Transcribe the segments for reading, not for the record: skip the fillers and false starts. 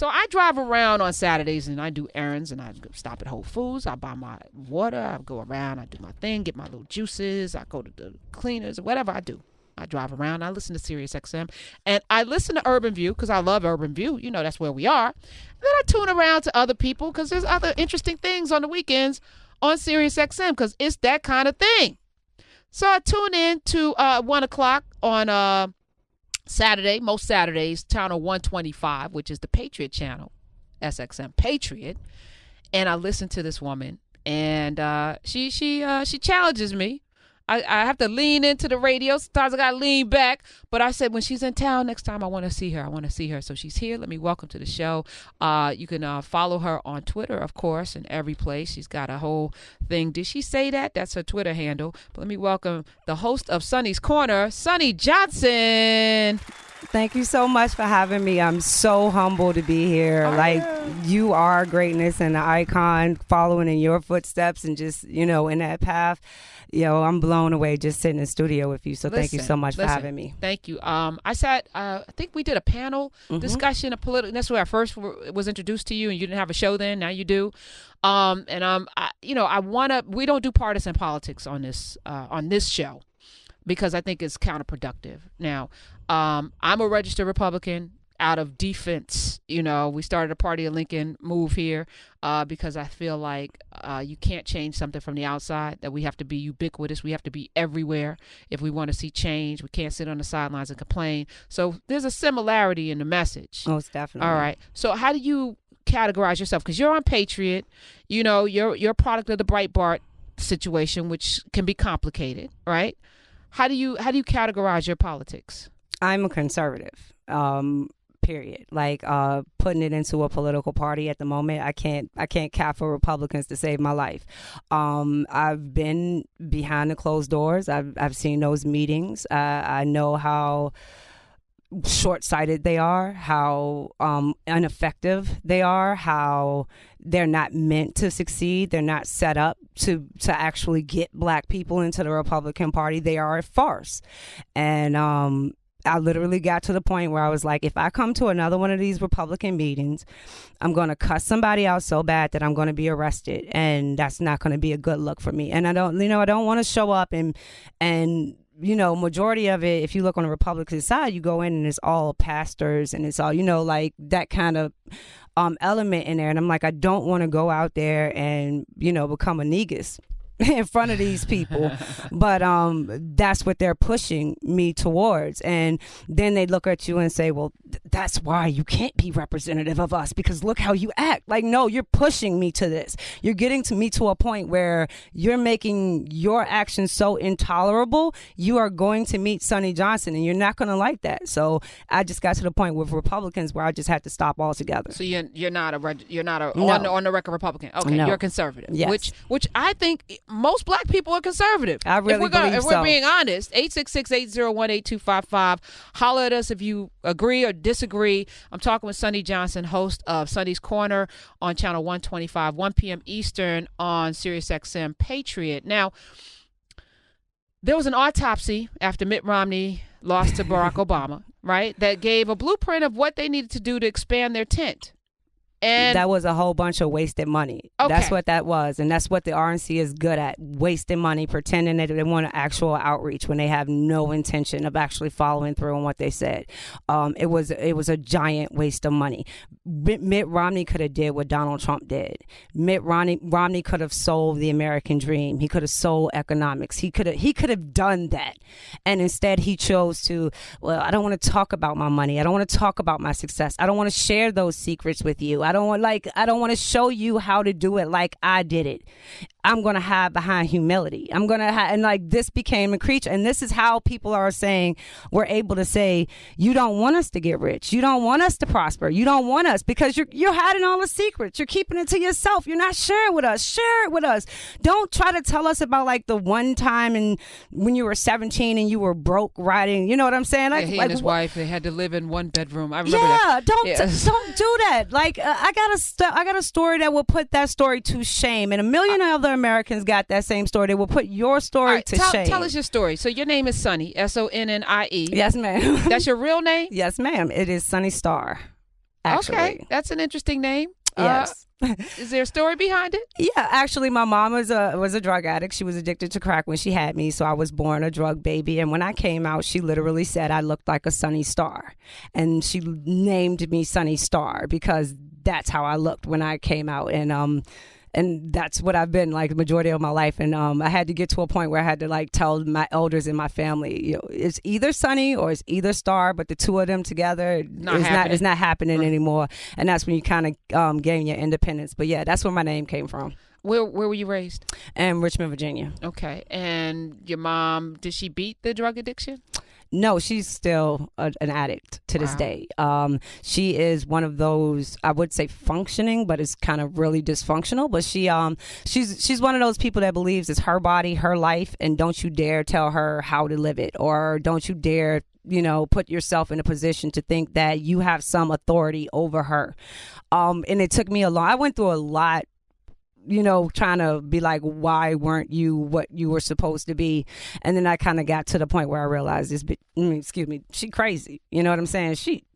So I drive around on Saturdays and I do errands and I stop at Whole Foods. I buy my water. I go around. I do my thing, get my little juices. I go to the cleaners, whatever I do. I drive around. I listen to Sirius XM and I listen to Urban View because I love Urban View. You know, that's where we are. And then I tune around to other people because there's other interesting things on the weekends on Sirius XM because it's that kind of thing. So I tune in to 1 o'clock on Saturday, most Saturdays, channel 125, which is the Patriot channel, SXM Patriot. And I listen to this woman and she challenges me. I have to lean into the radio. Sometimes I got to lean back. But I said, when she's in town next time, I want to see her. So she's here. Let me welcome to the show. You can follow her on Twitter, of course, in every place. She's got a whole thing. Did she say that? That's her Twitter handle. But let me welcome the host of Sonnie's Corner, Sonnie Johnson. Thank you so much for having me. I'm so humble to be here. You are greatness and an icon, following in your footsteps and just, in that path. I'm blown away just sitting in the studio with you. So thank you so much for having me. Thank you. I think we did a panel discussion, that's where I first was introduced to you, and you didn't have a show then. Now you do. We don't do partisan politics on this show because I think it's counterproductive. Now, I'm a registered Republican out of defense. We started a Party of Lincoln move here because I feel like you can't change something from the outside, that we have to be ubiquitous. We have to be everywhere if we want to see change. We can't sit on the sidelines and complain. So there's a similarity in the message. Most definitely. All right. So how do you categorize yourself? Because you're on Patriot. You're a product of the Breitbart situation, which can be complicated, right? How do you categorize your politics? I'm a conservative. Period. Putting it into a political party at the moment, I can't cap for Republicans to save my life. I've been behind the closed doors. I've seen those meetings. I know how short-sighted they are, how ineffective they are, how they're not meant to succeed. They're not set up to actually get Black people into the Republican Party. They are a farce. And I literally got to the point where I was like, if I come to another one of these Republican meetings, I'm going to cuss somebody out so bad that I'm going to be arrested. And that's not going to be a good look for me. And I don't want to show up and majority of it, if you look on the Republican side, you go in and it's all pastors and it's all, that kind of element in there. And I'm like, I don't want to go out there and, become a negus in front of these people, but that's what they're pushing me towards. And then they look at you and say, well, that's why you can't be representative of us, because look how you act. Like, no, you're pushing me to this. You're getting to me to a point where you're making your actions so intolerable. You are going to meet Sonnie Johnson and you're not going to like that. So I just got to the point with Republicans where I just had to stop altogether. So you're not No. on the record Republican. Okay, No. You're a conservative. Yes. Which I think most Black people are conservative. I really believe if so. we're being honest, 866-801-8255. Holler at us if you agree or disagree. I'm talking with Sonnie Johnson, host of Sonnie's Corner on channel 125, 1 p.m. Eastern on Sirius XM Patriot. Now, there was an autopsy after Mitt Romney lost to Barack Obama, right? That gave a blueprint of what they needed to do to expand their tent. And that was a whole bunch of wasted money. Okay. That's what that was. And that's what the RNC is good at, wasting money, pretending that they want an actual outreach when they have no intention of actually following through on what they said. It was a giant waste of money. Mitt Romney could have did what Donald Trump did. Mitt Romney could have sold the American dream. He could have sold economics. He could have done that. And instead he chose to, well, I don't want to talk about my money. I don't want to talk about my success. I don't want to share those secrets with you. I don't want to show you how to do it like I did it. I'm going to hide behind humility. I'm going to and this became a creature. And this is how people are saying, we're able to say, you don't want us to get rich. You don't want us to prosper. You don't want us because you're hiding all the secrets. You're keeping it to yourself. You're not sharing with us. Share it with us. Don't try to tell us about the one time when you were 17 and you were broke riding. You know what I'm saying? He and his wife, they had to live in one bedroom. I remember that. Don't do that. I got a story that will put that story to shame, and a million other Americans got that same story. They will put your story to shame. Tell us your story. So your name is Sonnie, Sonnie. Yes, ma'am. That's your real name? Yes, ma'am. It is Sonnie Star. actually. Okay, that's an interesting name. Yes. Is there a story behind it? Yeah, actually, my mom was a drug addict. She was addicted to crack when she had me, so I was born a drug baby. And when I came out, she literally said I looked like a Sonnie Star, and she named me Sonnie Star because that's how I looked when I came out. And that's what I've been like the majority of my life. And I had to get to a point where I had to like tell my elders in my family, you know, it's either Sonnie or it's either Star, but the two of them together is not happening anymore. And that's when you kind of gain your independence. But yeah, that's where my name came from. Where were you raised? In Richmond, Virginia. Okay. And your mom, did she beat the drug addiction? No, she's still an addict to this day. She is one of those, I would say functioning, but it's kind of really dysfunctional. But she's one of those people that believes it's her body, her life, and don't you dare tell her how to live it, or don't you dare, you know, put yourself in a position to think that you have some authority over her. And it took me I went through a lot, you know, trying to be like, why weren't you what you were supposed to be? And then I kind of got to the point where I realized she crazy. You know what I'm saying? She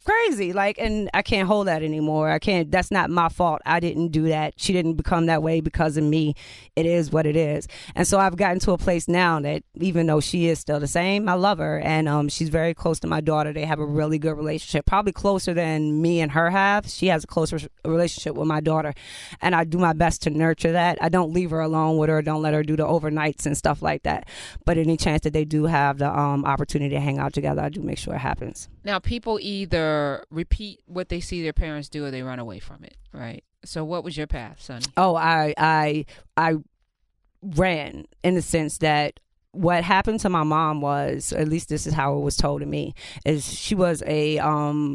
crazy. Like, and I can't hold that anymore. That's not my fault. I didn't do that. She didn't become that way because of me. It is what it is. And so I've gotten to a place now that even though she is still the same, I love her. And she's very close to my daughter. They have a really good relationship, probably closer than me and her have. She has a closer relationship with my daughter. And I do my best to nurture that. I don't leave her alone with her. Don't let her do the overnights and stuff like that. But any chance that they do have the opportunity to hang out together, I do make sure it happens. Now, people either repeat what they see their parents do or they run away from it, right? So what was your path, Sonnie? Oh, I ran in the sense that what happened to my mom was, at least this is how it was told to me, is she was a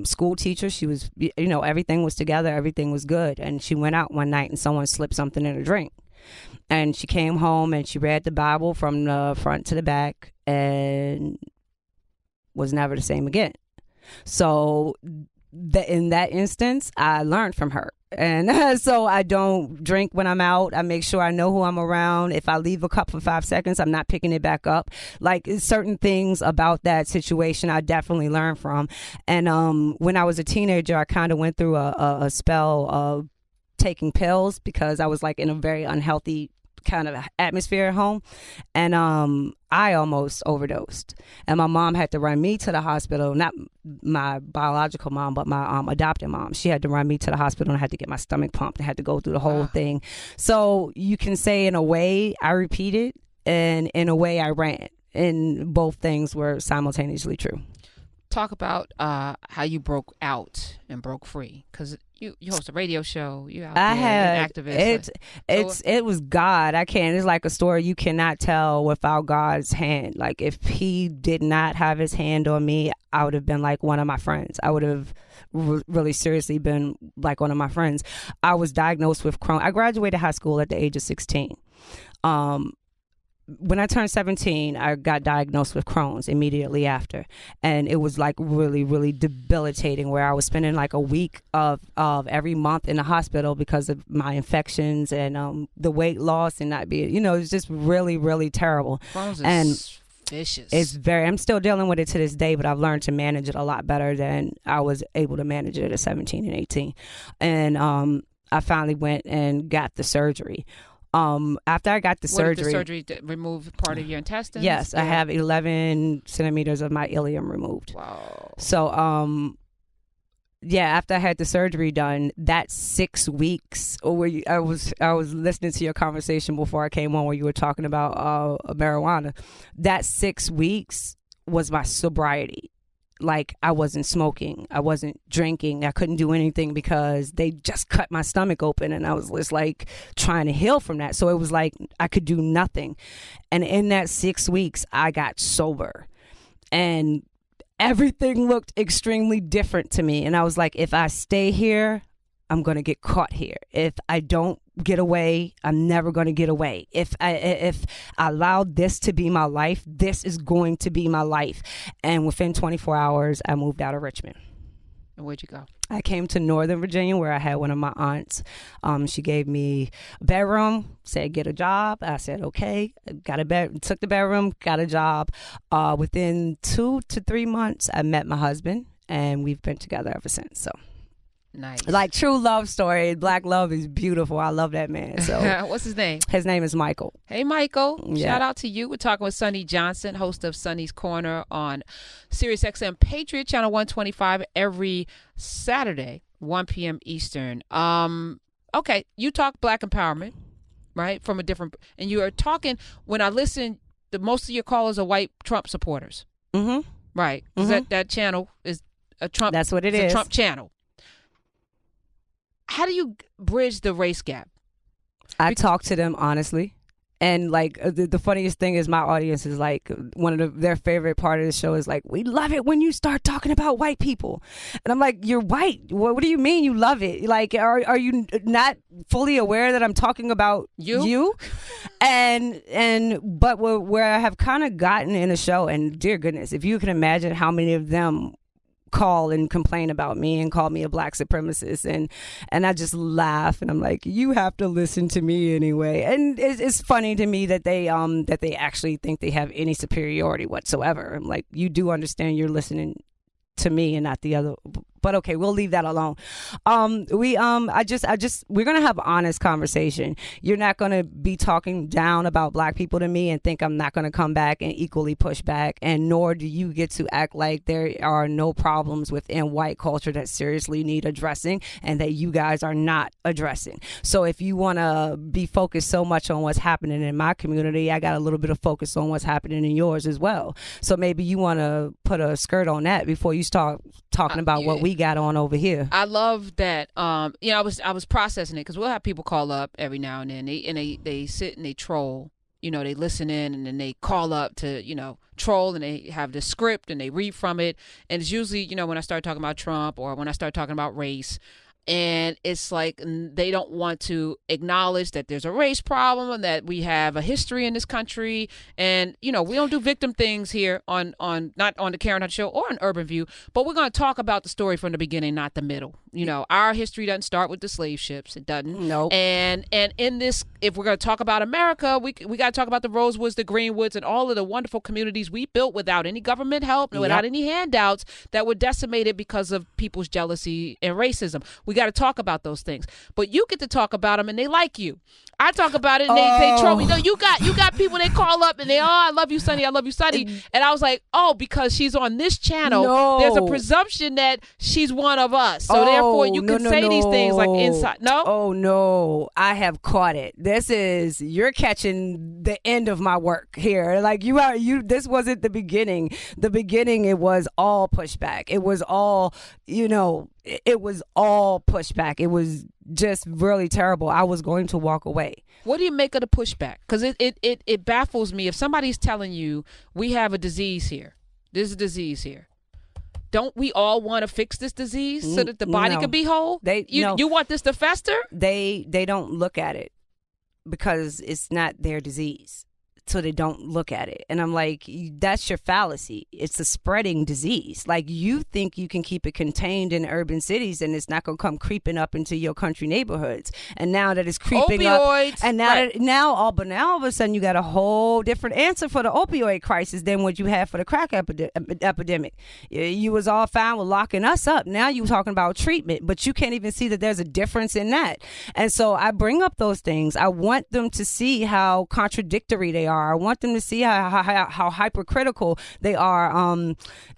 school teacher. She was, you know, everything was together. Everything was good. And she went out one night and someone slipped something in her drink. And she came home and she read the Bible from the front to the back and was never the same again. So in that instance, I learned from her. And so I don't drink when I'm out. I make sure I know who I'm around. If I leave a cup for 5 seconds, I'm not picking it back up. Like, certain things about that situation I definitely learned from. And when I was a teenager, I kind of went through a spell of taking pills because I was like in a very unhealthy kind of atmosphere at home, and I almost overdosed, and my mom had to run me to the hospital. Not my biological mom, but my adopted mom. She had to run me to the hospital and I had to get my stomach pumped. I had to go through the whole thing. So you can say in a way I repeated, and in a way I ran, and both things were simultaneously true. Talk about how you broke out and broke free, because you host a radio show. You out there, an activist. It was God. It's like a story you cannot tell without God's hand. Like, if he did not have his hand on me, I would have been like one of my friends. I would have really seriously been like one of my friends. I was diagnosed with Crohn's. I graduated high school at the age of 16. When I turned 17, I got diagnosed with Crohn's immediately after. And it was like really, really debilitating, where I was spending like a week of every month in the hospital because of my infections and the weight loss and not being, it was just really, really terrible. Crohn's is vicious. I'm still dealing with it to this day, but I've learned to manage it a lot better than I was able to manage it at 17 and 18. And I finally went and got the surgery. After I got the surgery. Did the surgery remove part of your intestines? Yes, I have 11 centimeters of my ileum removed. Wow. So, after I had the surgery done, that 6 weeks, I was listening to your conversation before I came on where you were talking about marijuana. That 6 weeks was my sobriety. Like, I wasn't smoking, I wasn't drinking, I couldn't do anything because they just cut my stomach open, and I was just like trying to heal from that. So it was like I could do nothing. And in that 6 weeks, I got sober, and everything looked extremely different to me. And I was like, if I stay here, I'm going to get caught here. If I don't get away, I'm never going to get away. If I allow this to be my life, this is going to be my life. And within 24 hours, I moved out of Richmond. And where'd you go? I came to Northern Virginia, where I had one of my aunts. She gave me a bedroom, said, get a job. I said, okay, got a bed, took the bedroom, got a job. Within 2 to 3 months, I met my husband. and we've been together ever since. So nice. Like true love story. Black love is beautiful. I love that man. So what's his name? His name is Michael. Hey, Michael. Yeah. Shout out to you. We're talking with Sonnie Johnson, host of Sonnie's Corner on Sirius XM Patriot Channel 125 every Saturday, 1 p.m. Eastern. Okay, you talk Black empowerment, right? From a different, and you are talking, when I listen, most of your callers are white Trump supporters. Mm-hmm. Right. Mm-hmm. That channel is a Trump. That's what it it's is. a Trump channel. How do you bridge the race gap? I talk to them honestly. And like the funniest thing is my audience is like one of their favorite part of the show is like, we love it when you start talking about white people. And I'm like, you're white. What do you mean you love it? Like, are you not fully aware that I'm talking about you? But where I have kind of gotten in a show, and dear goodness, if you can imagine how many of them call and complain about me and call me a black supremacist, and I just laugh and I'm like, you have to listen to me anyway. And it's funny to me that they actually think they have any superiority whatsoever. I'm like, you do understand you're listening to me and not the other. But okay, we'll leave that alone. We're gonna have honest conversation. You're not gonna be talking down about black people to me and think I'm not gonna come back and equally push back. And nor do you get to act like there are no problems within white culture that seriously need addressing and that you guys are not addressing. So if you wanna be focused so much on what's happening in my community, I got a little bit of focus on what's happening in yours as well. So maybe you wanna put a skirt on that before you start talking about what we got on over here. I love that. I was processing it because we'll have people call up every now and then. They sit and they troll. They listen in and then they call up to troll, and they have the script and they read from it. And it's usually when I start talking about Trump or when I start talking about race. And it's like they don't want to acknowledge that there's a race problem and that we have a history in this country. And, we don't do victim things here on not on the Karen Hunt Show or on Urban View, but we're going to talk about the story from the beginning, not the middle. Our history doesn't start with the slave ships. It doesn't. Nope. And in this, if we're going to talk about America, we got to talk about the Rosewoods, the Greenwoods, and all of the wonderful communities we built without any government help, without any handouts, that were decimated because of people's jealousy and racism. We got to talk about those things, but you get to talk about them and they like you. I talk about it and they troll me. No, you got people, they call up and they, I love you, Sonnie. I love you, Sonnie. And I was like, because she's on this channel, there's a presumption that she's one of us. So therefore you can say these things like inside. No? Oh no, I have caught it. You're catching the end of my work here. Like this wasn't the beginning. The beginning, it was all pushback. It was all, it was all pushback. It was just really terrible. I was going to walk away. What do you make of the pushback? Because it baffles me. If somebody's telling you we have a disease here, there's a disease here, don't we all want to fix this disease so that the body can be whole? You want this to fester? They don't look at it because it's not their disease. So they don't look at it. And I'm like, that's your fallacy. It's a spreading disease. Like, you think you can keep it contained in urban cities and it's not going to come creeping up into your country neighborhoods. And now that it's creeping opioids, up, and now all of a sudden you got a whole different answer for the opioid crisis than what you had for the crack epidemic. You was all fine with locking us up. Now you talking about treatment, but you can't even see that there's a difference in that. And so I bring up those things. I want them to see how contradictory they are. I want them to see how hypercritical they are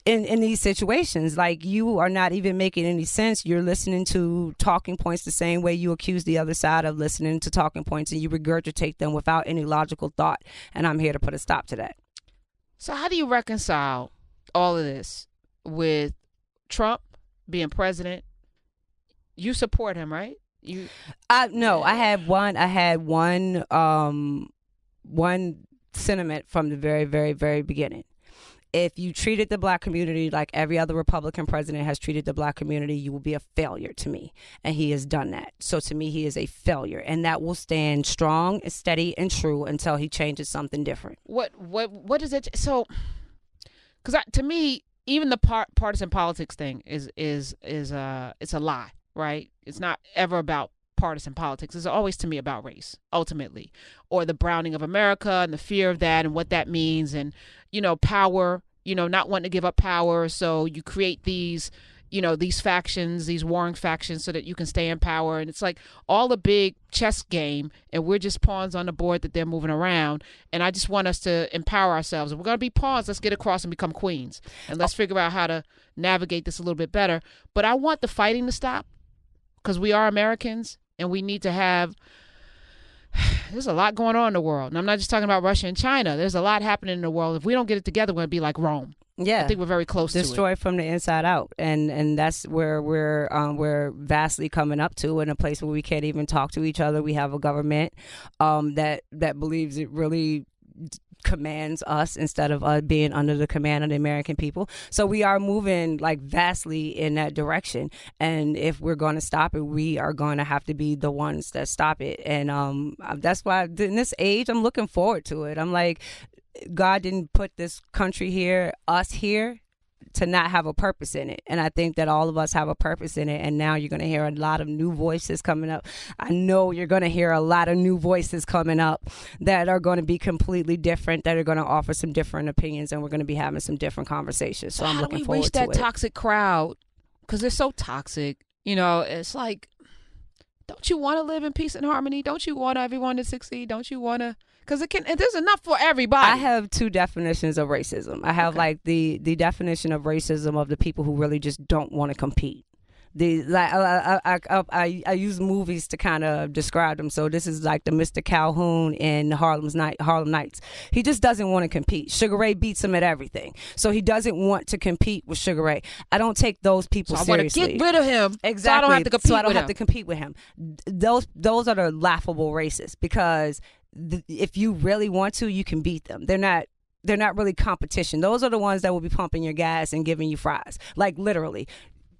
in these situations. Like, you are not even making any sense. You're listening to talking points the same way you accuse the other side of listening to talking points, and you regurgitate them without any logical thought. And I'm here to put a stop to that. So how do you reconcile all of this with Trump being president? You support him, right? No, I had one sentiment from the very, very, very beginning. If you treated the black community like every other Republican president has treated the black community, you will be a failure to me. And he has done that. So to me, he is a failure. And that will stand strong, steady, and true until he changes something different. What is it? So, because to me, even the partisan politics thing is it's a lie, right? It's not ever about partisan politics. Is always, to me, about race, ultimately, or the browning of America and the fear of that and what that means, and power not wanting to give up power. So you create these, these factions, these warring factions, so that you can stay in power. And it's like all a big chess game, and we're just pawns on the board that they're moving around. And I just want us to empower ourselves. If we're going to be pawns, let's get across and become queens. And let's figure out how to navigate this a little bit better. But I want the fighting to stop, because we are Americans, and we need to have... There's a lot going on in the world. And I'm not just talking about Russia and China. There's a lot happening in the world. If we don't get it together, we're going to be like Rome. Yeah, I think we're very close to it. Destroy from the inside out, and that's where we're vastly coming up to, in a place where we can't even talk to each other. We have a government that believes it really commands us instead of being under the command of the American people. So we are moving like vastly in that direction. And if we're going to stop it, we are going to have to be the ones that stop it. And that's why in this age, I'm looking forward to it. I'm like, God didn't put this country here, us here, to not have a purpose in it. And I think that all of us have a purpose in it. And now you're going to hear a lot of new voices coming up. I know you're going to hear a lot of new voices coming up that are going to be completely different, that are going to offer some different opinions, and we're going to be having some different conversations. So I'm looking forward to it. How do we reach that toxic crowd? Because they're so toxic. It's like, don't you want to live in peace and harmony? Don't you want everyone to succeed? Don't you want to... Because there's enough for everybody. I have two definitions of racism. I have like the definition of racism of the people who really just don't want to compete. I use movies to kind of describe them. So this is like the Mr. Calhoun in Harlem Nights. He just doesn't want to compete. Sugar Ray beats him at everything. So he doesn't want to compete with Sugar Ray. I don't take those people seriously. I want to get rid of him. Exactly. So I don't have to compete so I don't have to compete with him. Those are the laughable racists, because if you really want to, you can beat them. They're not really competition. Those are the ones that will be pumping your gas and giving you fries. Like literally.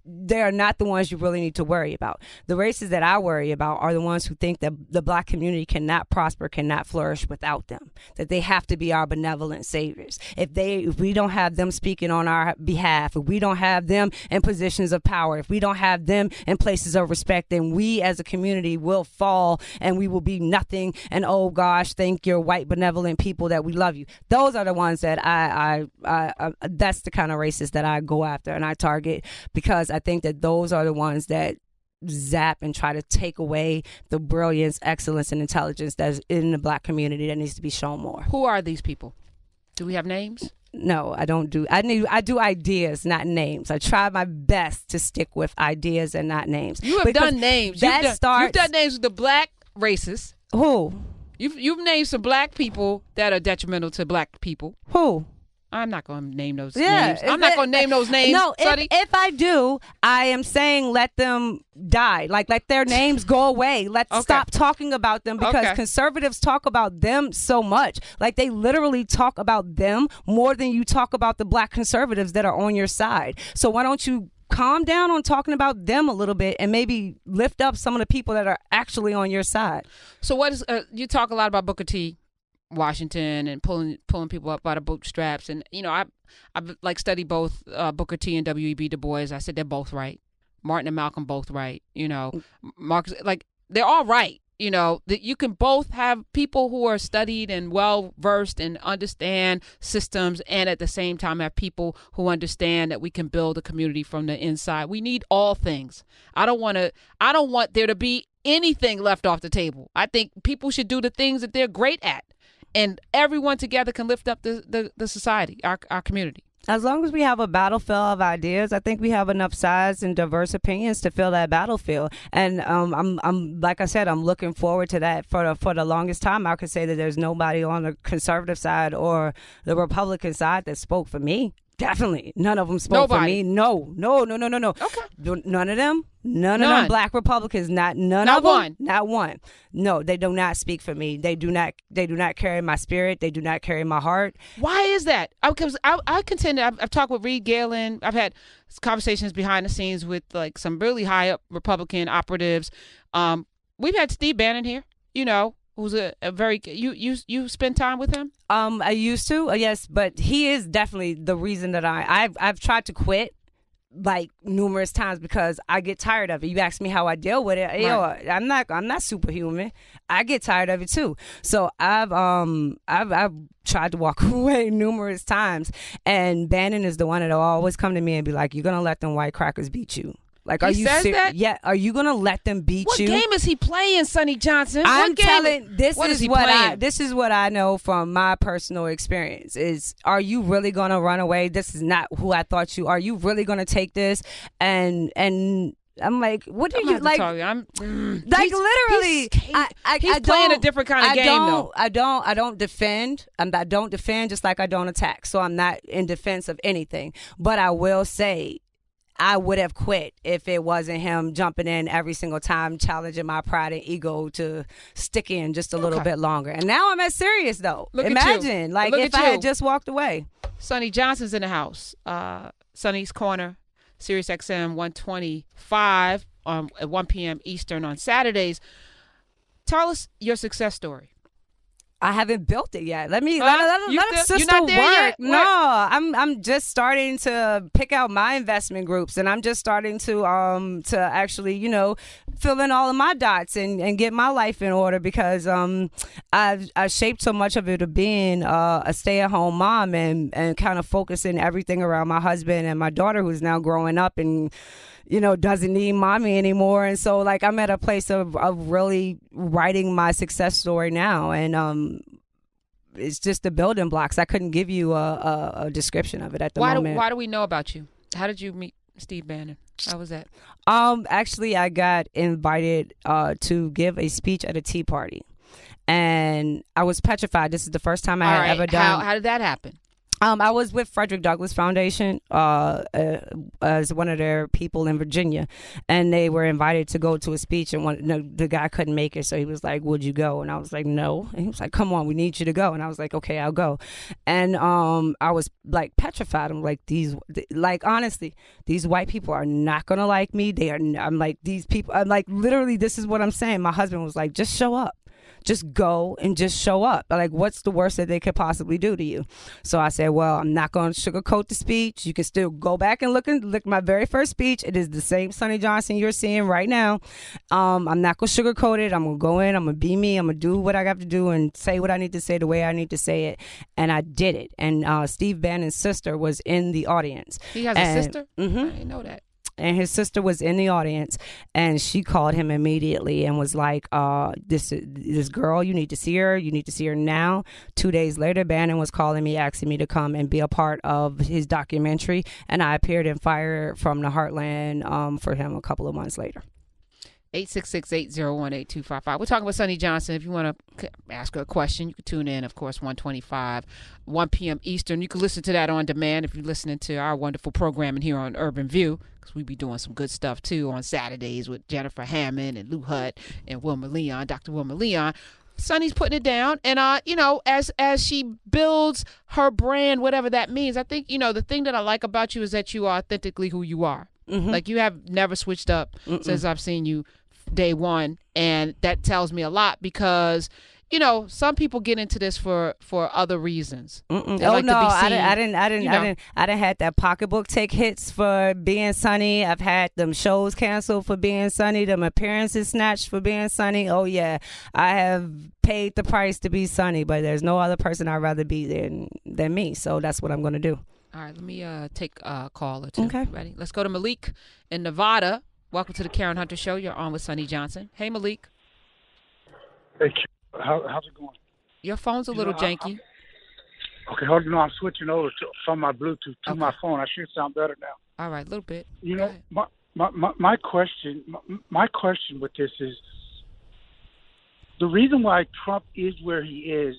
They are not the ones you really need to worry about. The races that I worry about are the ones who think that the black community cannot prosper, cannot flourish without them, that they have to be our benevolent saviors. If we don't have them speaking on our behalf, if we don't have them in positions of power, if we don't have them in places of respect, then we as a community will fall and we will be nothing. And oh gosh, thank your white benevolent people that we love you. Those are the ones that I that's the kind of racists that I go after and I target, because I think that those are the ones that zap and try to take away the brilliance, excellence, and intelligence that's in the black community that needs to be shown more. Who are these people? Do we have names? No, I don't do. I do ideas, not names. I try my best to stick with ideas and not names. You have done names. You've done names with the black racists. Who? You've named some black people that are detrimental to black people. Who? I'm not going to name those names. I'm not going to name those names. No, if I do, I am saying let them die. Like, let their names go away. Let's stop talking about them, because conservatives talk about them so much. Like, they literally talk about them more than you talk about the black conservatives that are on your side. So why don't you calm down on talking about them a little bit and maybe lift up some of the people that are actually on your side? So what is you talk a lot about Booker T. Washington and pulling people up by the bootstraps, and I've like studied both Booker T and W.E.B. Du Bois. I said they're both right. Martin and Malcolm both right. Marcus, like, they're all right. That you can both have people who are studied and well versed and understand systems, and at the same time have people who understand that we can build a community from the inside. We need all things. I don't want there to be anything left off the table. I think people should do the things that they're great at, and everyone together can lift up the society, our community. As long as we have a battlefield of ideas, I think we have enough sides and diverse opinions to fill that battlefield. And I'm like I said, I'm looking forward to that. For the longest time, I could say that there's nobody on the conservative side or the Republican side that spoke for me. Definitely. None of them spoke for me. No. Okay. None of them. None of them black Republicans. Not one. Not one. No, they do not speak for me. They do not carry my spirit. They do not carry my heart. Why is that? Because I contend that I've talked with Reed Galen. I've had conversations behind the scenes with like some really high up Republican operatives. We've had Steve Bannon here, who's a very, you spend time with him? I used to, yes, but he is definitely the reason that I've tried to quit like numerous times because I get tired of it. You ask me how I deal with it. Right. Yo, I'm not superhuman. I get tired of it too. So I've tried to walk away numerous times, and Bannon is the one that'll always come to me and be like, "You're gonna let them white crackers beat you." Like, He are you says that? Yeah, are you gonna let them beat What you? game is he playing, Sonnie Johnson? I'm telling. What is he playing? This is what I know from my personal experience. Is are you really gonna run away? This is not who I thought you are. You really gonna take this? And I'm like, what do you like? Like literally, he's playing a different kind of game, though. I don't defend. I don't defend just like I don't attack. So I'm not in defense of anything. But I will say, I would have quit if it wasn't him jumping in every single time, challenging my pride and ego to stick in just a little bit longer. And now I'm as serious, though. Imagine, like, if I had just walked away. Sonnie Johnson's in the house. Sonnie's Corner, Sirius XM 125 at 1 p.m. Eastern on Saturdays. Tell us your success story. I haven't built it yet. Let You're not there yet? No, I'm just starting to pick out my investment groups, and I'm just starting to actually, fill in all of my dots and get my life in order because I've shaped so much of it of being a stay-at-home mom and kind of focusing everything around my husband and my daughter who's now growing up and doesn't need mommy anymore. And so like I'm at a place of really writing my success story now. And it's just the building blocks. I couldn't give you a description of it at the moment. Why do we know about you? How did you meet Steve Bannon? How was that? Actually, I got invited to give a speech at a tea party. And I was petrified. This is the first time I had ever done. How did that happen? I was with Frederick Douglass Foundation as one of their people in Virginia, and they were invited to go to a speech, and the guy couldn't make it, so he was like, "Would you go?" And I was like, "No." And he was like, "Come on, we need you to go." And I was like, "Okay, I'll go." And I was like petrified. I'm like, honestly, these white people are not gonna like me. I'm like, these people. I'm like, literally, this is what I'm saying. My husband was like, "Just show up. Just go and just show up. Like, what's the worst that they could possibly do to you?" So I said, well, I'm not going to sugarcoat the speech. You can still go back and look my very first speech. It is the same Sonnie Johnson you're seeing right now. I'm not going to sugarcoat it. I'm going to go in. I'm going to be me. I'm going to do what I got to do and say what I need to say the way I need to say it. And I did it. And Steve Bannon's sister was in the audience. He has a sister? Mm-hmm. I didn't know that. And his sister was in the audience, and she called him immediately and was like, this girl, you need to see her. You need to see her now. 2 days later, Bannon was calling me, asking me to come and be a part of his documentary. And I appeared in Fire from the Heartland for him a couple of months later. 866-801-8255. We're talking with Sonnie Johnson. If you want to ask her a question, you can tune in, of course, 125, 1 p.m. Eastern. You can listen to that on demand if you're listening to our wonderful programming here on Urban View, because we be doing some good stuff, too, on Saturdays with Jennifer Hammond and Lou Hutt and Wilma Leon, Dr. Wilma Leon. Sonnie's putting it down, and as she builds her brand, whatever that means, I think the thing that I like about you is that you are authentically who you are. Mm-hmm. Like, you have never switched up since I've seen you day one, and that tells me a lot because some people get into this for other reasons. I didn't had that pocketbook take hits for being Sonnie. I've had them shows canceled for being Sonnie, them appearances snatched for being Sonnie. Oh yeah, I have paid the price to be Sonnie, but there's no other person I'd rather be than me, so that's what I'm going to do. All right, let me take a call or two. Okay. Ready? Let's go to Malik in Nevada. Welcome to the Karen Hunter Show. You're on with Sonnie Johnson. Hey, Malik. Hey, how's it going? Your phone's a little janky. Okay, hold on. I'm switching over from my Bluetooth to my phone. I should sound better now. All right, a little bit. My question with this is the reason why Trump is where he is,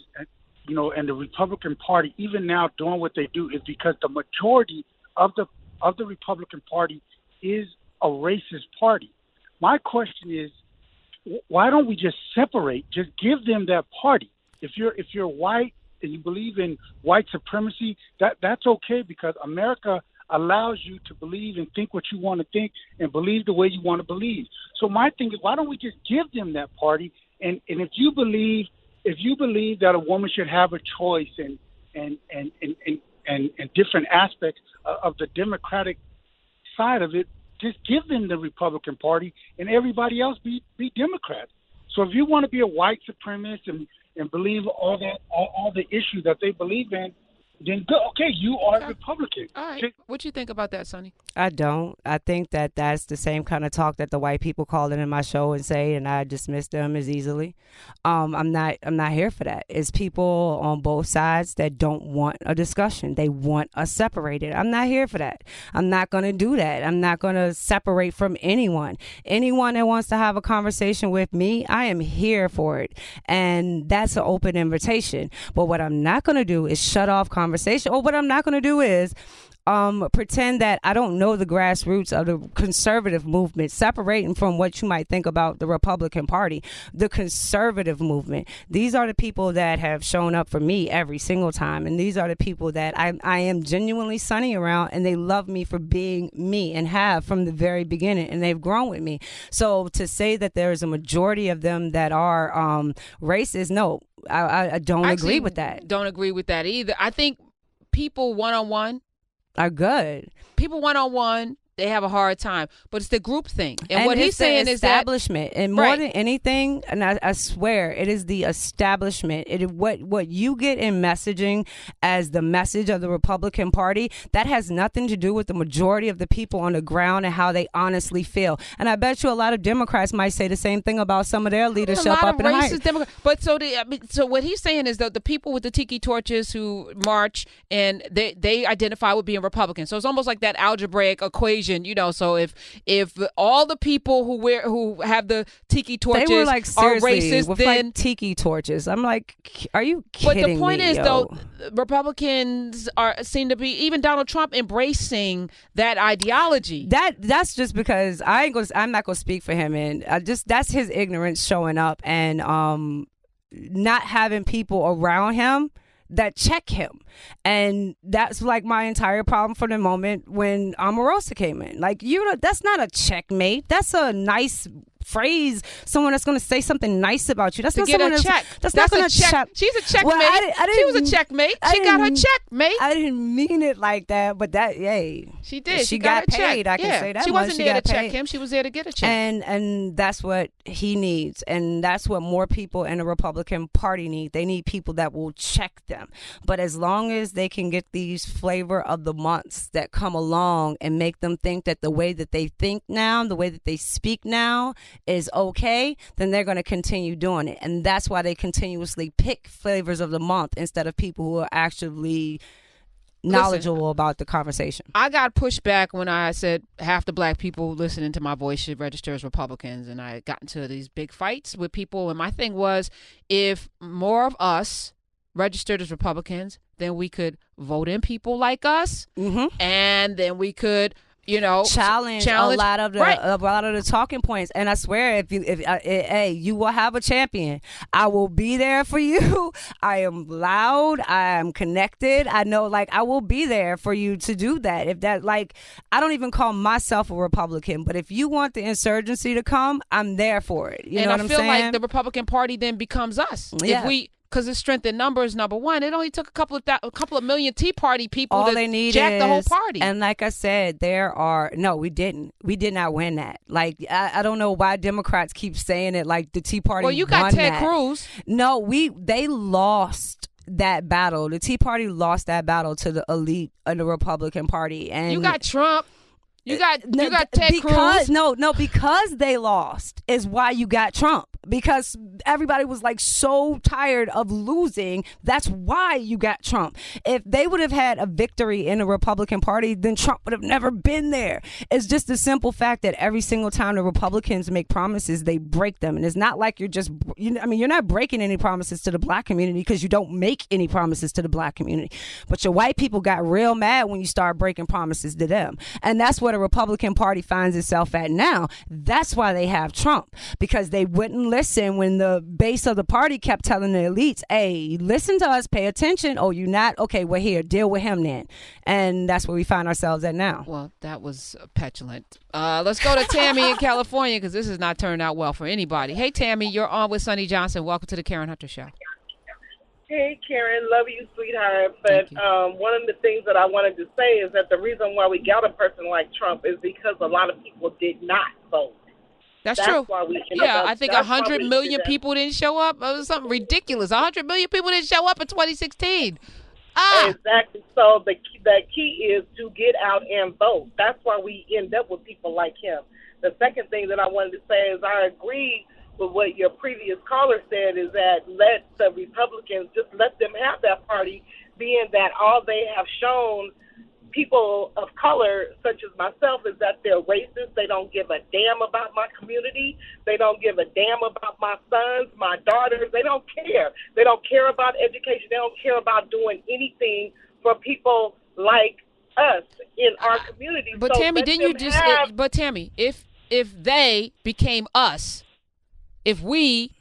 and the Republican Party, even now doing what they do, is because the majority of the Republican Party is a racist party. My question is, why don't we just separate? Just give them that party. If you're white and you believe in white supremacy, that's okay, because America allows you to believe and think what you want to think and believe the way you want to believe. So my thing is, why don't we just give them that party? And if you believe that a woman should have a choice and different aspects of the democratic outside of it, just give them the Republican Party and everybody else be Democrats. So if you want to be a white supremacist and believe all the issues that they believe in, then go. Okay, you are a Republican. All right. What you think about that, Sonnie? I don't. I think that that's the same kind of talk that the white people call it in my show and say, and I dismiss them as easily. I'm not here for that. It's people on both sides that don't want a discussion. They want us separated. I'm not here for that. I'm not going to do that. I'm not going to separate from anyone. Anyone that wants to have a conversation with me, I am here for it. And that's an open invitation. But what I'm not going to do is shut off conversation. Or what I'm not going to do is pretend that I don't know the grassroots of the conservative movement, separating from what you might think about the Republican Party. The conservative movement, these are the people that have shown up for me every single time, and these are the people that I am genuinely Sonnie around, and they love me for being me and have from the very beginning, and they've grown with me. So to say that there is a majority of them that are racist, no, I don't agree with that. Don't agree with that either. I think people one-on-one are good. People one-on-one, they have a hard time, but it's the group thing. And what it's he's saying is that establishment, and more than anything, and I swear it is the establishment. It is what you get in messaging as the message of the Republican Party. That has nothing to do with the majority of the people on the ground and how they honestly feel. And I bet you a lot of Democrats might say the same thing about some of their leadership up in high. But so what he's saying is that the people with the tiki torches who march and they identify with being Republican. So it's almost like that algebraic equation. So if all the people who have the tiki torches they were like, are racist, with then like tiki torches. I'm like, are you kidding me? But the point is, yo? though, Republicans seem to be, even Donald Trump, embracing that ideology. That's just because I'm not gonna speak for him, and that's his ignorance showing up, and not having people around him that check him. And that's like my entire problem for the moment when Omarosa came in. Like, that's not a checkmate. That's a nice phrase. Someone that's going to say something nice about you. That's not someone that's not going to check. She's a checkmate. Well, she was a checkmate. She got her checkmate. I didn't mean it like that, but she did. She got paid. I can say that. She wasn't there to check him. She was there to get a check. And that's what he needs, and that's what more people in the Republican Party need. They need people that will check them. But as long as they can get these flavor of the months that come along and make them think that the way that they think now, the way that they speak now is okay, then they're going to continue doing it. And that's why they continuously pick flavors of the month instead of people who are actually knowledgeable about the conversation. I got pushed back when I said half the black people listening to my voice should register as Republicans, and I got into these big fights with people, and my thing was, if more of us registered as Republicans, then we could vote in people like us, and then we could challenge a lot of the talking points. And I swear, if you will have a champion. I will be there for you. I am loud. I am connected. I know, I will be there for you to do that. If that, I don't even call myself a Republican, but if you want the insurgency to come, I'm there for it. You know what I'm saying? And I feel like the Republican Party then becomes us. Yeah. Because it's strength in numbers, number one. It only took a couple of million Tea Party people to jack the whole party. And like I said, we didn't. We did not win that. I don't know why Democrats keep saying it like the Tea Party won that. Well, you got Ted Cruz. No, they lost that battle. The Tea Party lost that battle to the elite of the Republican Party. And you got Trump. You got Ted Cruz. Because they lost is why you got Trump. Because everybody was so tired of losing. That's why you got Trump. If they would have had a victory in the Republican Party, then Trump would have never been there. It's just the simple fact that every single time the Republicans make promises, they break them. And it's not like you're not breaking any promises to the black community because you don't make any promises to the black community. But your white people got real mad when you start breaking promises to them. And that's what the Republican Party finds itself at now. That's why they have Trump, because they wouldn't listen when the base of the party kept telling the elites, hey, listen to us, pay attention. Oh, you not? Okay, we're here. Deal with him then. And that's where we find ourselves at now. Well, that was petulant. Let's go to Tammy in California, because this has not turned out well for anybody. Hey, Tammy, you're on with Sonnie Johnson. Welcome to the Karen Hunter Show. Hey, Karen, love you, sweetheart. But one of the things that I wanted to say is that the reason why we got a person like Trump is because a lot of people did not vote. That's true. Why we I think 100 million people didn't show up. It was something ridiculous. 100 million people didn't show up in 2016. Exactly. So the key is to get out and vote. That's why we end up with people like him. The second thing that I wanted to say is I agree with what your previous caller said, is that let the Republicans, just let them have that party, being that all they have shown people of color, such as myself, is that they're racist. They don't give a damn about my community. They don't give a damn about my sons, my daughters. They don't care. They don't care about education. They don't care about doing anything for people like us in our community. But so Tammy, didn't you just? But Tammy, if they became us, if we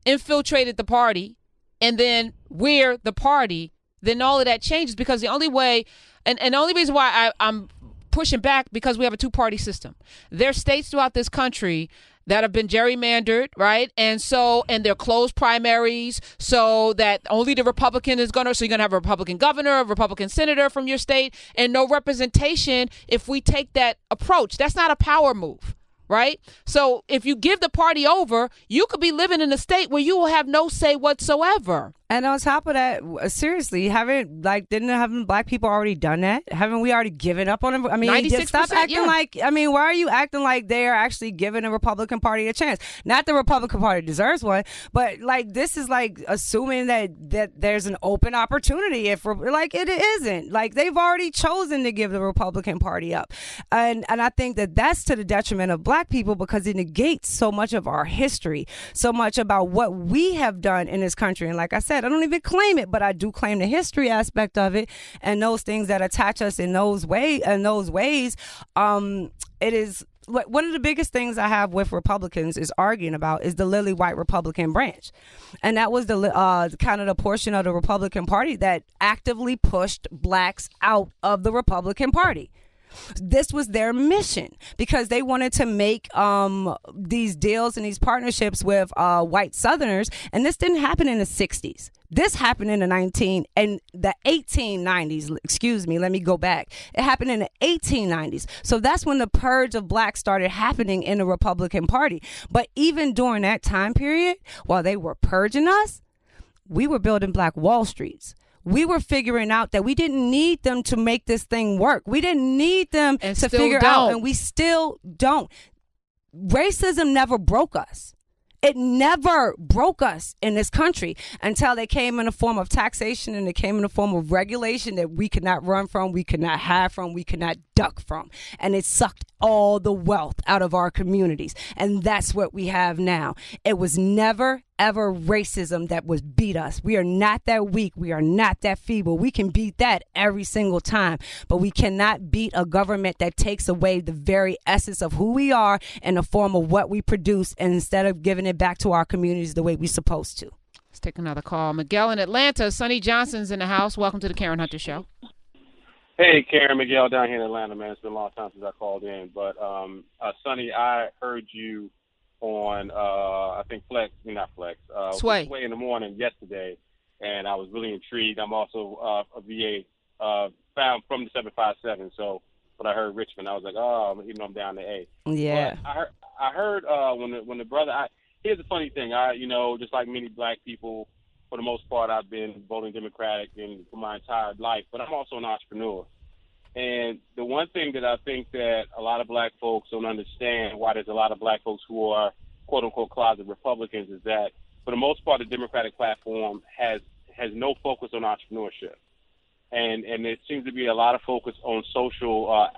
infiltrated the party, and then we're the party, then all of that changes, because the only way. And the only reason why I'm pushing back, because we have a two-party system. There are states throughout this country that have been gerrymandered, right? And they're closed primaries, so that only the Republican is so you're going to have a Republican governor, a Republican senator from your state, and no representation if we take that approach. That's not a power move, right? So if you give the party over, you could be living in a state where you will have no say whatsoever. And on top of that, seriously, didn't black people already done that? Haven't we already given up on them? I mean, 96%, stop acting like, why are you acting like they are actually giving the Republican Party a chance? Not the Republican Party deserves one, but like, this is like assuming that there's an open opportunity. It isn't. Like, they've already chosen to give the Republican Party up. And I think that that's to the detriment of black people, because it negates so much of our history, so much about what we have done in this country. And like I said, I don't even claim it, but I do claim the history aspect of it, and those things that attach us in those ways. It is one of the biggest things I have with Republicans is arguing about is the lily white Republican branch, and that was the kind of the portion of the Republican Party that actively pushed blacks out of the Republican Party. This was their mission, because they wanted to make these deals and these partnerships with white Southerners. And this didn't happen in the 60s. This happened in the 1890s. Excuse me. Let me go back. It happened in the 1890s. So that's when the purge of blacks started happening in the Republican Party. But even during that time period, while they were purging us, we were building Black Wall Streets. We were figuring out that we didn't need them to make this thing work. We didn't need them to figure out, and we still don't. Racism never broke us. It never broke us in this country until they came in the form of taxation, and they came in the form of regulation that we could not run from, we could not hide from, we could not duck from. And it sucked all the wealth out of our communities. And that's what we have now. It was never, ever racism that was beat us. We are not that weak. We are not that feeble. We can beat that every single time. But we cannot beat a government that takes away the very essence of who we are in the form of what we produce, and instead of giving it back to our communities the way we're supposed to. Let's take another call. Miguel in Atlanta. Sonnie Johnson's in the house. Welcome to the Karen Hunter Show. Hey, Karen, Miguel down here in Atlanta, man. It's been a long time since I called in. But, Sonnie, I heard you on, I think, Sway in the morning yesterday, and I was really intrigued. I'm also a VA found from the 757, so when I heard Richmond, I was like, oh, even though I'm down to A. Yeah. But I heard when the brother, here's the funny thing. Just like many black people, for the most part, I've been voting Democratic for my entire life, but I'm also an entrepreneur. And the one thing that I think that a lot of black folks don't understand, why there's a lot of black folks who are quote-unquote closet Republicans, is that for the most part, the Democratic platform has no focus on entrepreneurship. And there seems to be a lot of focus on social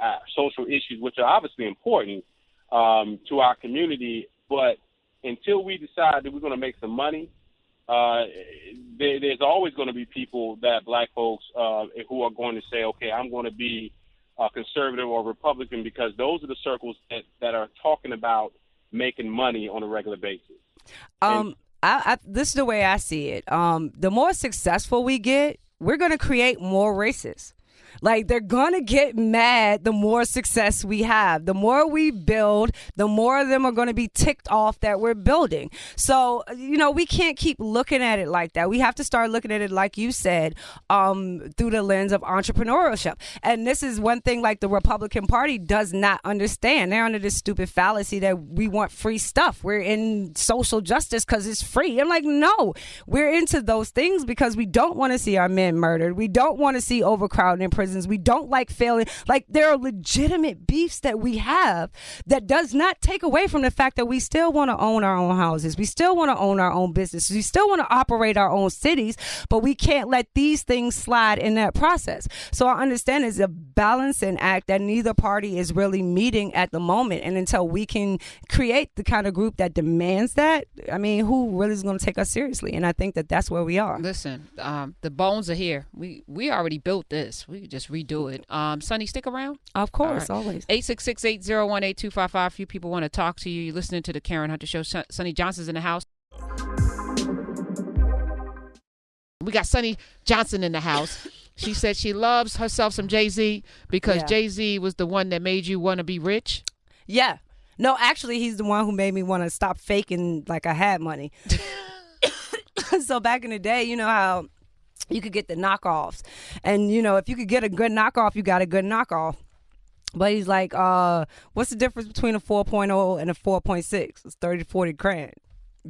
issues, which are obviously important to our community. But until we decide that we're going to make some money, there's always going to be people that black folks who are going to say, okay, I'm going to be conservative or Republican, because those are the circles that are talking about making money on a regular basis. This is the way I see it. The more successful we get, we're going to create more racists. Like, they're going to get mad the more success we have. The more we build, the more of them are going to be ticked off that we're building. So, we can't keep looking at it like that. We have to start looking at it, like you said, through the lens of entrepreneurship. And this is one thing, like, the Republican Party does not understand. They're under this stupid fallacy that we want free stuff. We're in social justice because it's free. I'm like, no, we're into those things because we don't want to see our men murdered. We don't want to see overcrowding in prisons. We don't like failing. Like, there are legitimate beefs that we have that does not take away from the fact that we still want to own our own houses. We still want to own our own businesses. We still want to operate our own cities, but we can't let these things slide in that process. So I understand it's a balancing act that neither party is really meeting at the moment. And until we can create the kind of group that demands that, I mean, who really is going to take us seriously? And I think that that's where we are. Listen, the bones are here. We already built this. We could just redo it. Sonnie, stick around. Of course, always. 866-801-8255. A few people want to talk to you. You're listening to the Karen Hunter Show. Sonnie Johnson's in the house. We got Sonnie Johnson in the house. She said she loves herself some Jay-Z because Jay-Z was the one that made you want to be rich. Yeah. No, actually, he's the one who made me want to stop faking like I had money. So back in the day, you know how you could get the knockoffs. And, if you could get a good knockoff, you got a good knockoff. But he's like, what's the difference between a 4.0 and a 4.6? It's 30 to 40 grand.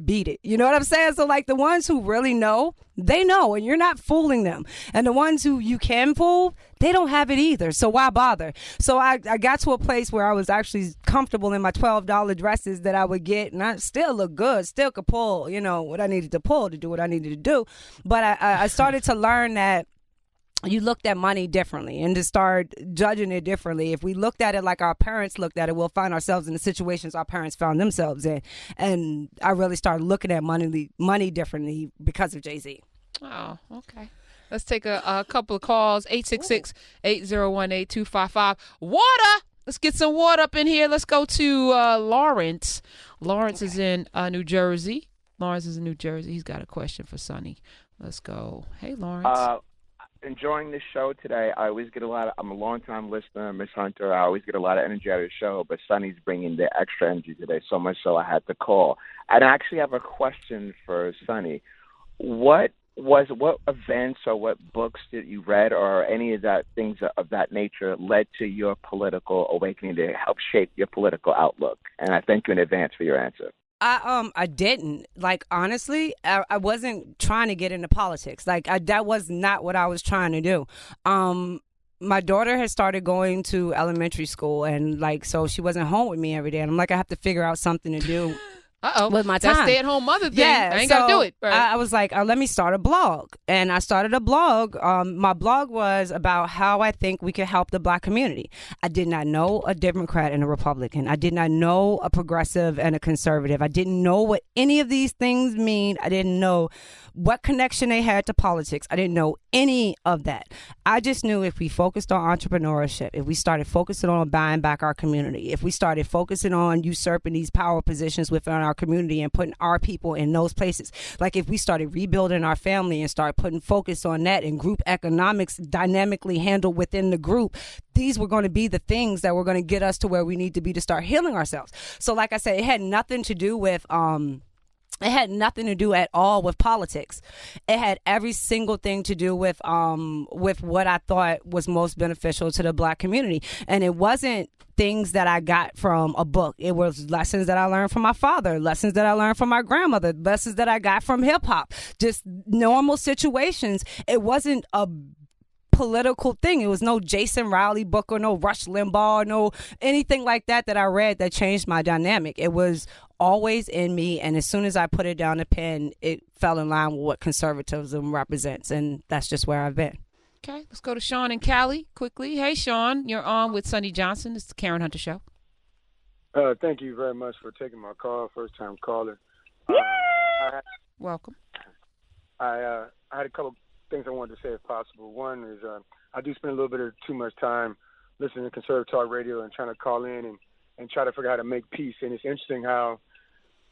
Beat it. You know what I'm saying? So, like, the ones who really know, they know, and you're not fooling them. And the ones who you can fool, they don't have it either. So why bother? So I got to a place where I was actually comfortable in my $12 dresses that I would get, and I still look good, still could pull, what I needed to pull to do what I needed to do. But I started to learn that you looked at money differently and to start judging it differently. If we looked at it like our parents looked at it, we'll find ourselves in the situations our parents found themselves in. And I really started looking at money differently because of Jay-Z. Oh, okay. Let's take a couple of calls. 866-801-8255. Water. Let's get some water up in here. Let's go to Lawrence. Lawrence is in New Jersey. Lawrence is in New Jersey. He's got a question for Sonnie. Let's go. Hey, Lawrence. Enjoying this show today. I always get I'm a long-time listener, Miss Hunter. I always get a lot of energy out of the show, but Sonnie's bringing the extra energy today, so much so I had to call. And I actually have a question for Sonnie. What events or what books that you read or any of that things of that nature led to your political awakening to help shape your political outlook? And I thank you in advance for your answer. I didn't. Like, honestly, I wasn't trying to get into politics. Like, that was not what I was trying to do. My daughter had started going to elementary school, and so she wasn't home with me every day. And I'm like, I have to figure out something to do. With my time. That stay-at-home mother thing. Yeah, I ain't got to do it. Right. I was like, let me start a blog. And I started a blog. My blog was about how I think we could help the Black community. I did not know a Democrat and a Republican. I did not know a progressive and a conservative. I didn't know what any of these things mean. I didn't know what connection they had to politics. I didn't know any of that. I just knew if we focused on entrepreneurship, if we started focusing on buying back our community, if we started focusing on usurping these power positions within our community and putting our people in those places, like if we started rebuilding our family and start putting focus on that and group economics dynamically handled within the group, these were going to be the things that were going to get us to where we need to be to start healing ourselves. So like I said, it had nothing to do with it had nothing to do at all with politics. It had every single thing to do with what I thought was most beneficial to the Black community. And it wasn't things that I got from a book. It was lessons that I learned from my father, lessons that I learned from my grandmother, lessons that I got from hip hop, just normal situations. It wasn't a political thing. It was no Jason Riley book or no Rush Limbaugh, no anything like that I read that changed my dynamic. It was always in me, and as soon as I put it down the pen, it fell in line with what conservatism represents, and that's just where I've been. Okay, let's go to Sean and Cali quickly. Hey, Sean, you're on with Sonnie Johnson. It's the Karen Hunter Show. Thank you very much for taking my call. First time caller. Welcome. I had a couple things I wanted to say if possible. One is I do spend a little bit of too much time listening to conservative talk radio and trying to call in and try to figure out how to make peace. And it's interesting how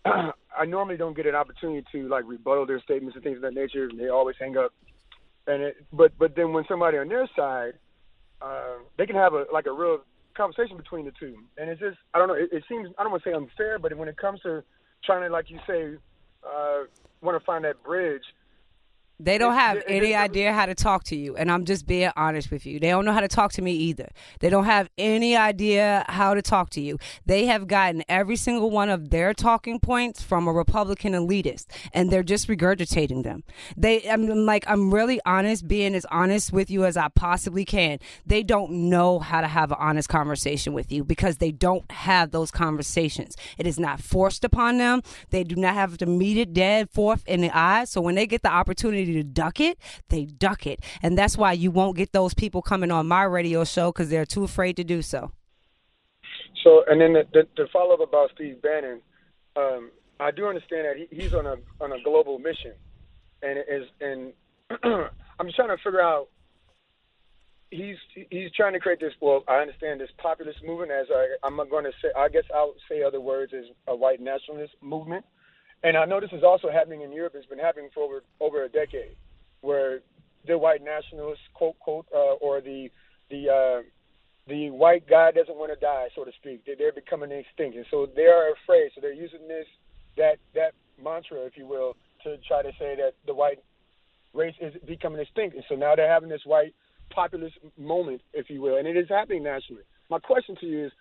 I normally don't get an opportunity to rebuttal their statements and things of that nature. And they always hang up. But then when somebody on their side they can have a real conversation between the two. And it's just, I don't know, it seems, I don't want to say unfair, but when it comes to trying to, like you say, want to find that bridge, they don't have any idea how to talk to you, and I'm just being honest with you. They don't know how to talk to me either. They don't have any idea how to talk to you. They have gotten every single one of their talking points from a Republican elitist, and they're just regurgitating them. I'm really honest, being as honest with you as I possibly can. They don't know how to have an honest conversation with you because they don't have those conversations. It is not forced upon them. They do not have to meet it dead forth in the eye. So when they get the opportunity to duck it, they duck it. And that's why you won't get those people coming on my radio show because they're too afraid to do so. So, and then the follow-up about Steve Bannon, I do understand that he's on a global mission. And I'm just trying to figure out, he's trying to create this, well, I understand this populist movement, as I'm going to say, I guess I'll say other words, as a white nationalist movement. And I know this is also happening in Europe. It's been happening for over a decade, where the white nationalists, quote, or the white guy doesn't want to die, so to speak. They're becoming extinct. And so they are afraid. So they're using that mantra, if you will, to try to say that the white race is becoming extinct. And so now they're having this white populist moment, if you will, and it is happening nationally. My question to you is,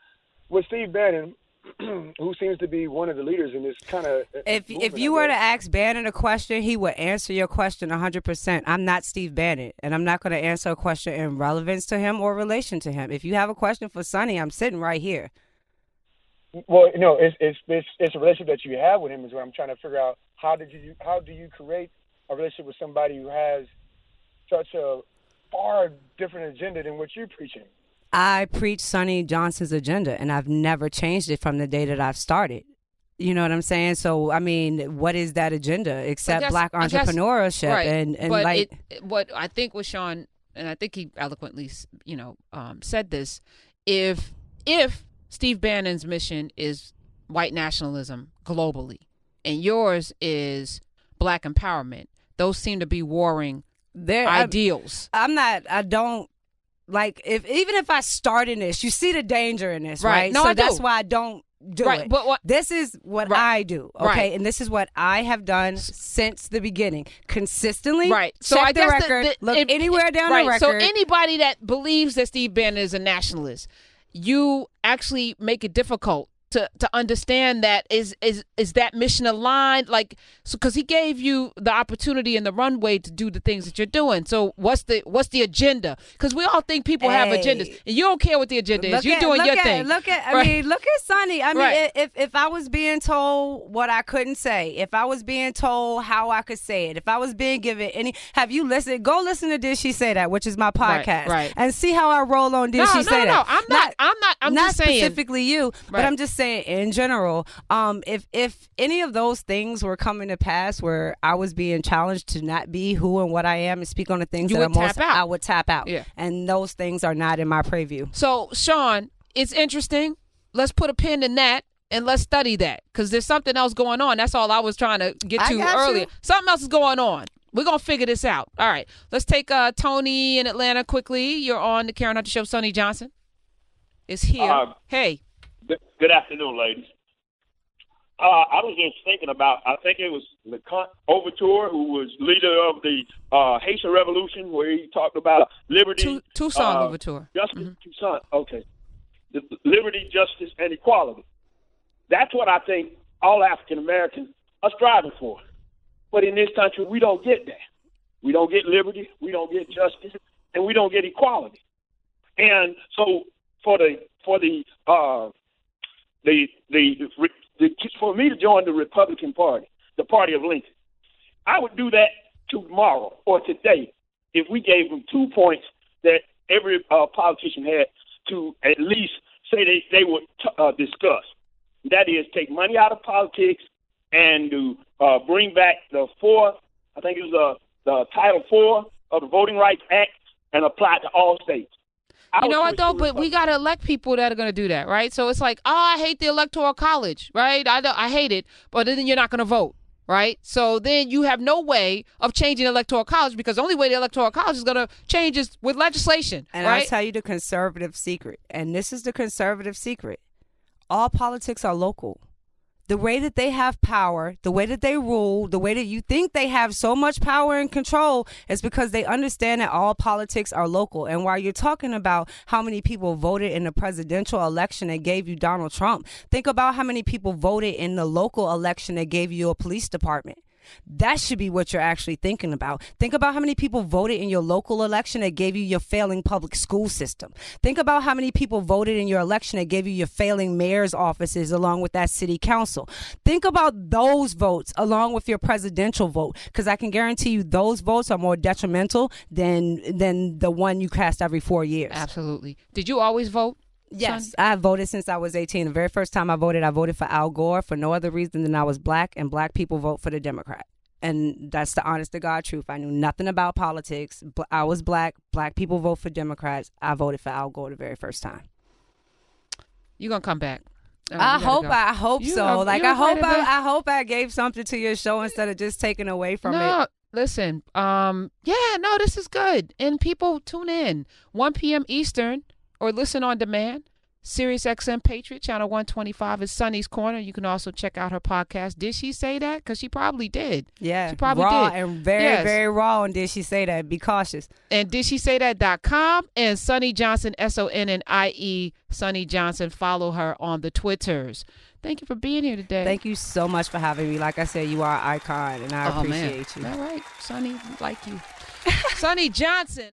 with Steve Bannon, who seems to be one of the leaders in this kind of if you were to ask Bannon a question, he would answer your question 100%. I'm not Steve Bannon, and I'm not going to answer a question in relevance to him or relation to him. If you have a question for Sonnie, I'm sitting right here. Well, no, it's a relationship that you have with him is what I'm trying to figure out. How do you create a relationship with somebody who has such a far different agenda than what you're preaching? I preach Sonnie Johnson's agenda, and I've never changed it from the day that I've started. You know what I'm saying? So, I mean, what is that agenda except black entrepreneurship? Right. And but what I think was Sean, and I think he eloquently, said this, if Steve Bannon's mission is white nationalism globally, and yours is black empowerment, those seem to be warring ideals. I don't. Like, even if I start in this, you see the danger in this, right? No, so I do. that's why I don't do it. But this is what I do, okay? Right. And this is what I have done since the beginning, consistently. Right. So check I the guess record, look anywhere down the record. So anybody that believes that Steve Bannon is a nationalist, you actually make it difficult to understand that is that mission aligned, like, so because he gave you the opportunity and the runway to do the things that you're doing. So what's the agenda? Because we all think people have agendas, and you don't care what the agenda is. You're doing your thing. Look at Sonnie. I mean, if I was being told what I couldn't say, if I was being told how I could say it, if I was being given have you listened? Go listen to Did She Say That, which is my podcast, and see how I roll on Did She Say That. I'm not just saying, specifically you, but I'm just saying in general, if any of those things were coming to pass where I was being challenged to not be who and what I am and speak on the things I would tap out. Yeah. And those things are not in my preview. So, Sean, it's interesting. Let's put a pin in that and let's study that, because there's something else going on. That's all I was trying to get to earlier. Something else is going on. We're going to figure this out. All right. Let's take Tony in Atlanta quickly. You're on the Karen Hunter Show. Sonnie Johnson is here. Hey. Good afternoon, ladies. I was just thinking about, I think it was LeConte Overture, who was leader of the Haitian Revolution, where he talked about liberty. Toussaint Overture. Justice, Toussaint, okay. Liberty, justice, and equality. That's what I think all African Americans are striving for. But in this country, we don't get that. We don't get liberty, we don't get justice, and we don't get equality. And so for me to join the Republican Party, the party of Lincoln, I would do that tomorrow or today if we gave them 2 points that every politician had to at least say they would discuss. That is, take money out of politics and to bring back the Title IV of the Voting Rights Act and apply it to all states. You know what, though? But we got to elect people that are going to do that, right? So it's like, I hate the Electoral College, right? I hate it, but then you're not going to vote. right? So then you have no way of changing the Electoral College, because the only way the Electoral College is going to change is with legislation, And right? I'll tell you the conservative secret, and this is the conservative secret. All politics are local. The way that they have power, the way that they rule, the way that you think they have so much power and control is because they understand that all politics are local. And while you're talking about how many people voted in the presidential election that gave you Donald Trump, think about how many people voted in the local election that gave you a police department. That should be what you're actually thinking about. Think about how many people voted in your local election that gave you your failing public school system. Think about how many people voted in your election that gave you your failing mayor's offices along with that city council. Think about those votes along with your presidential vote, because I can guarantee you those votes are more detrimental than the one you cast every 4 years. Absolutely. Did you always vote? Yes, I have voted since I was 18. The very first time I voted for Al Gore for no other reason than I was black, and black people vote for the Democrat. And that's the honest to God truth. I knew nothing about politics. I was black. Black people vote for Democrats. I voted for Al Gore the very first time. You're going to come back. I hope so. I hope I gave something to your show instead of just taking away from it. Listen. This is good. And people tune in 1 p.m. Eastern. Or listen on demand. Sirius XM Patriot, Channel 125 is Sonnie's Corner. You can also check out her podcast. Did she say that? Because she probably did. Yeah. She probably raw did. And very, very raw. And did she say that? Be cautious. And didshesaythat.com and Sonnie Johnson, SONNIE, Sonnie Johnson. Follow her on the Twitters. Thank you for being here today. Thank you so much for having me. Like I said, you are an icon, and I appreciate you. All right. Sonnie, like you. Sonnie Johnson.